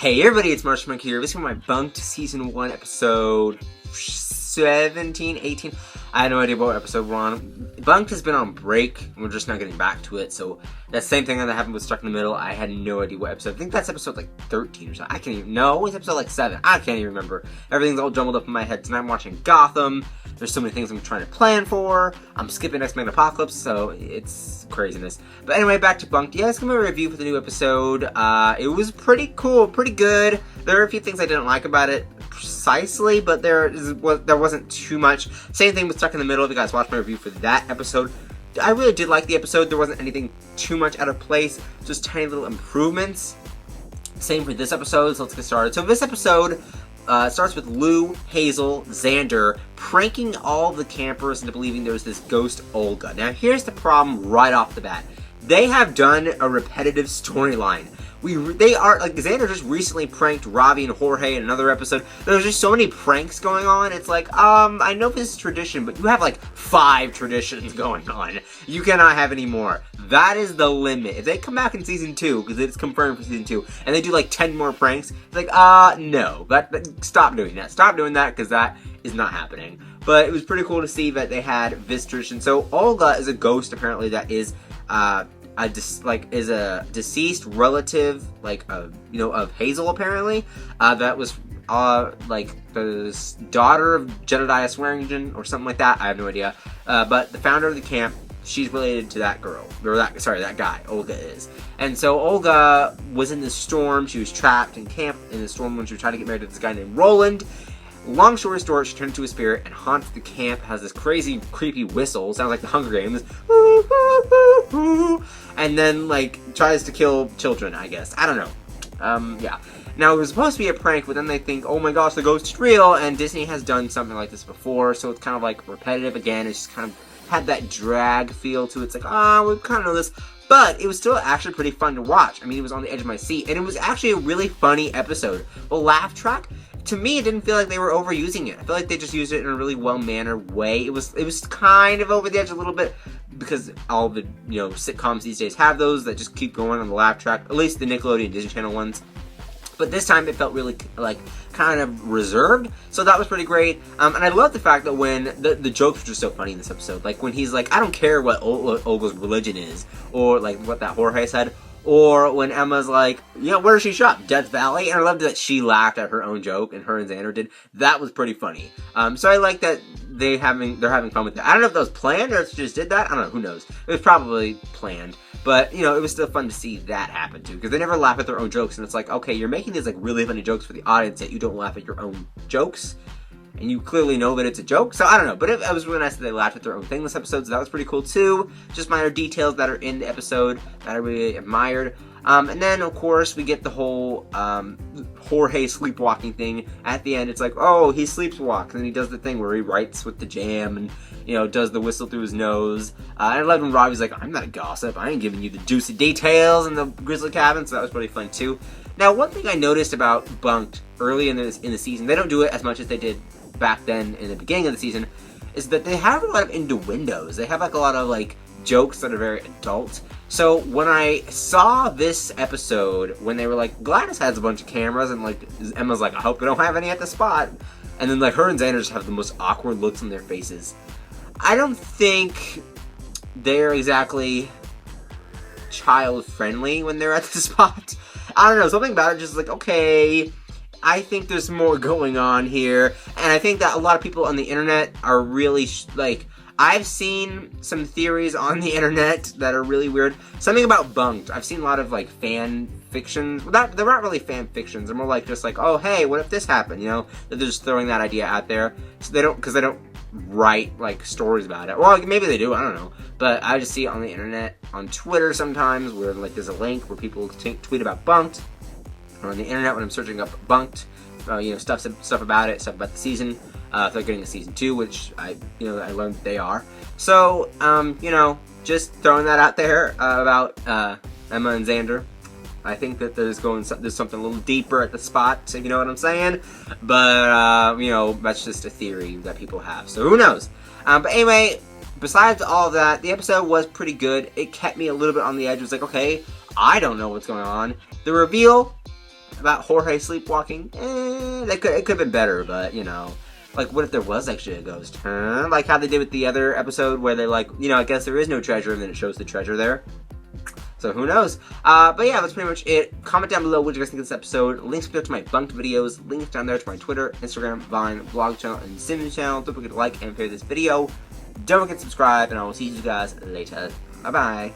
Hey everybody, it's Marshall here. This is my Bunk'd Season 1, Episode 17, 18. I have no idea what episode we're on. Bunk'd has been on break, and we're just not getting back to it, so that same thing that happened with Stuck in the Middle, I had no idea what episode. I think that's episode like 13 or something. I can't even know. It's episode like 7. I can't even remember. Everything's all jumbled up in my head. Tonight I'm watching Gotham. There's so many things I'm trying to plan for. I'm skipping X-Men Apocalypse, so it's craziness. But anyway, back to Bunk'd. Yeah, it's going to be a review for the new episode. It was pretty cool, pretty good. There are a few things I didn't like about it precisely, but there wasn't too much. Same thing with Stuck in the Middle. If you guys watched my review for that episode, I really did like the episode. There wasn't anything too much out of place, just tiny little improvements. Same for this episode, so let's get started. So this episode starts with Lou, Hazel, Xander pranking all the campers into believing there's this ghost Olga. Now here's the problem right off the bat. They have done a repetitive storyline. They are, like, Xander just recently pranked Ravi and Jorge in another episode. There's just so many pranks going on. It's like, I know this is tradition, but you have like 5 traditions going on. You cannot have any more. That is the limit. If they come back in season 2, because it's confirmed for season 2, and they do like 10 more pranks, it's like, no. Stop doing that. Stop doing that, because that is not happening. But it was pretty cool to see that they had this tradition. So Olga is a ghost, apparently, that is, is a deceased relative, of Hazel, apparently, that was, the daughter of Jedediah Swearingen, or something like that. I have no idea. But the founder of the camp, she's related to that girl, or that guy, Olga is. And so Olga was in this storm. She was trapped in camp in the storm when she was trying to get married to this guy named Roland. Long story short, she turned into a spirit and haunts the camp, has this crazy, creepy whistle, sounds like the Hunger Games, and then, tries to kill children, I guess. I don't know. Yeah. Now, it was supposed to be a prank, but then they think, oh my gosh, the ghost is real, and Disney has done something like this before, so it's kind of, repetitive again. It's just kind of had that drag feel to it. It's like, we kind of know this. But it was still actually pretty fun to watch. I mean, it was on the edge of my seat, and it was actually a really funny episode. The laugh track, to me, it didn't feel like they were overusing it. I feel like they just used it in a really well-mannered way. It was kind of over the edge a little bit, because all the, sitcoms these days have those that just keep going on the laugh track, at least the Nickelodeon Disney Channel ones. But this time it felt really, kind of reserved, so that was pretty great. And I love the fact that when the jokes were just so funny in this episode. Like, when he's like, I don't care what Olga's religion is, or, what that Jorge said, or when Emma's like, where does she shop? Death Valley? And I loved that she laughed at her own joke, and her and Xander did. That was pretty funny. So I like that they're having fun with that. I don't know if that was planned, or if they just did that. I don't know, who knows. It was probably planned. But, it was still fun to see that happen, too. Because they never laugh at their own jokes, and it's like, okay, you're making these, really funny jokes for the audience, yet you don't laugh at your own jokes. And you clearly know that it's a joke, so I don't know. But it was really nice that they laughed at their own thing this episode, so that was pretty cool, too. Just minor details that are in the episode that I really admired. And then, of course, we get the whole Jorge sleepwalking thing. At the end, it's like, oh, he sleepwalks, and then he does the thing where he writes with the jam and, does the whistle through his nose. And I love when Robbie's like, I'm not a gossip. I ain't giving you the juicy details in the grizzly cabin, so that was pretty fun, too. Now, one thing I noticed about Bunk'd early in the season, they don't do it as much as they did back then in the beginning of the season, is that they have a lot of innuendos. They have, a lot of, jokes that are very adult. So when I saw this episode, when they were like, Gladys has a bunch of cameras, and Emma's like, I hope we don't have any at the spot, and then her and Xander just have the most awkward looks on their faces. I don't think they're exactly child friendly when they're at the spot. I don't know, something about it just okay, I think there's more going on here, and I think that a lot of people on the internet are really I've seen some theories on the internet that are really weird. Something about Bunk'd. I've seen a lot of, fan fictions. They're not really fan fictions. They're more just oh, hey, what if this happened? That they're just throwing that idea out there. So because they don't write, stories about it. Well, maybe they do. I don't know. But I just see it on the internet, on Twitter sometimes, where, there's a link where people tweet about Bunk'd. Or on the internet when I'm searching up Bunk'd. Stuff about it, stuff about the season. If they're getting a season 2, which I learned they are. So, just throwing that out there about Emma and Xander. I think that there's something a little deeper at the spot, if you know what I'm saying. But, that's just a theory that people have. So who knows? But anyway, besides all of that, the episode was pretty good. It kept me a little bit on the edge. It was like, okay, I don't know what's going on. The reveal, about Jorge sleepwalking, it could have been better, but, you know. Like, what if there was actually a ghost? Huh? Like how they did with the other episode where they're like, you know, I guess there is no treasure, and then it shows the treasure there. So who knows? But yeah, that's pretty much it. Comment down below what you guys think of this episode. Links to my Bunk'd videos. Links down there to my Twitter, Instagram, Vine, blog channel, and Sims channel. Don't forget to like and share this video. Don't forget to subscribe, and I will see you guys later. Bye-bye.